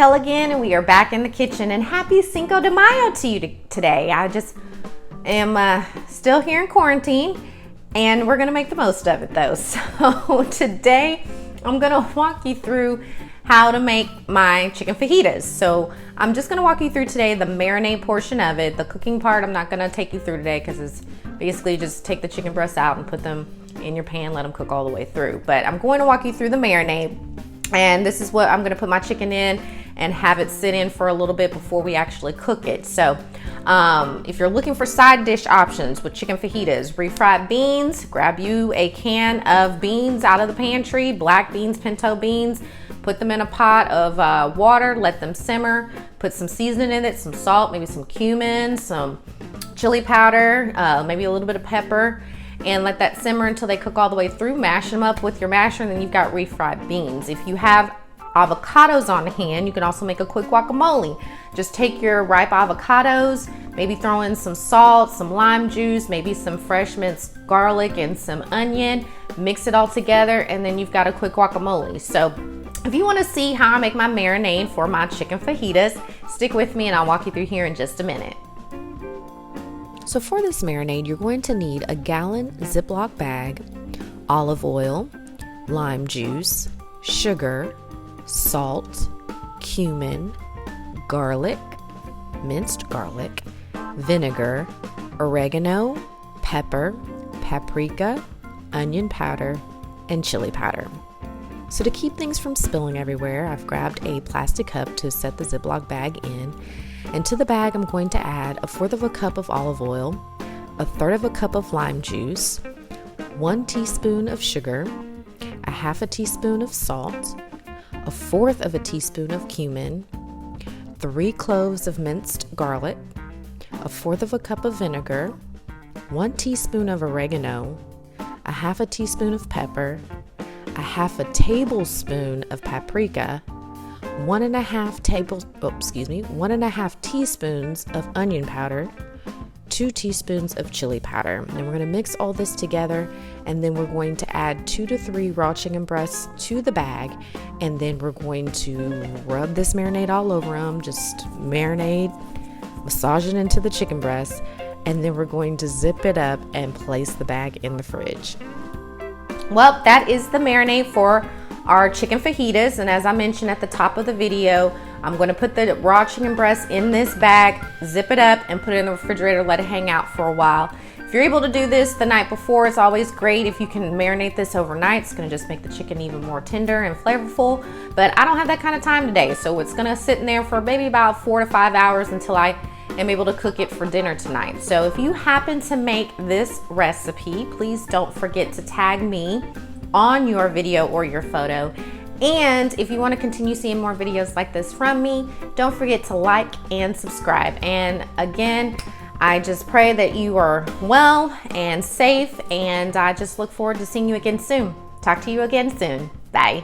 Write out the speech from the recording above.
Kel again, and we are back in the kitchen, and happy Cinco de Mayo to you today. I just am still here in quarantine, and we're gonna make the most of it though. So today I'm gonna walk you through how to make my chicken fajitas. So I'm just gonna walk you through today the marinade portion of it. The cooking part I'm not gonna take you through today because it's basically just take the chicken breasts out and put them in your pan, let them cook all the way through. But I'm going to walk you through the marinade, and this is what I'm gonna put my chicken in and have it sit in for a little bit before we actually cook it. So if you're looking for side dish options with chicken fajitas, refried beans, grab you a can of beans out of the pantry, black beans, pinto beans, put them in a pot of water, let them simmer, put some seasoning in it, some salt, maybe some cumin, some chili powder, maybe a little bit of pepper, and let that simmer until they cook all the way through. Mash them up with your masher, and then you've got refried beans. If you have avocados on hand, you can also make a quick guacamole. Just take your ripe avocados, maybe throw in some salt, some lime juice, maybe some fresh minced garlic and some onion, mix it all together, and then you've got a quick guacamole. So if you want to see how I make my marinade for my chicken fajitas, stick with me and I'll walk you through here in just a minute. So for this marinade, you're going to need a gallon Ziploc bag, olive oil, lime juice, sugar, salt, cumin, garlic, minced garlic, vinegar, oregano, pepper, paprika, onion powder, and chili powder. So to keep things from spilling everywhere, I've grabbed a plastic cup to set the Ziploc bag in. And to the bag, I'm going to add 1/4 cup of olive oil, 1/3 cup of lime juice, 1 teaspoon of sugar, 1/2 teaspoon of salt, 1/4 teaspoon of cumin, 3 cloves of minced garlic, 1/4 cup of vinegar, 1 teaspoon of oregano, 1/2 teaspoon of pepper, 1/2 tablespoon of paprika, 1.5 teaspoons of onion powder, 2 teaspoons of chili powder. And we're going to mix all this together, and then we're going to add 2 to 3 raw chicken breasts to the bag, and then we're going to rub this marinade all over them. Just marinade, massage it into the chicken breasts, and then we're going to zip it up and place the bag in the fridge. Well, that is the marinade for our chicken fajitas, and as I mentioned at the top of the video, I'm going to put the raw chicken breast in this bag, zip it up, and put it in the refrigerator, let it hang out for a while. If you're able to do this the night before, it's always great. If you can marinate this overnight, it's going to just make the chicken even more tender and flavorful, but I don't have that kind of time today, so it's going to sit in there for maybe about 4 to 5 hours until I am able to cook it for dinner tonight. So if you happen to make this recipe, please don't forget to tag me on your video or your photo. And if you want to continue seeing more videos like this from me, don't forget to like and subscribe. And again, I just pray that you are well and safe, and I just look forward to seeing you again soon. Talk to you again soon. Bye.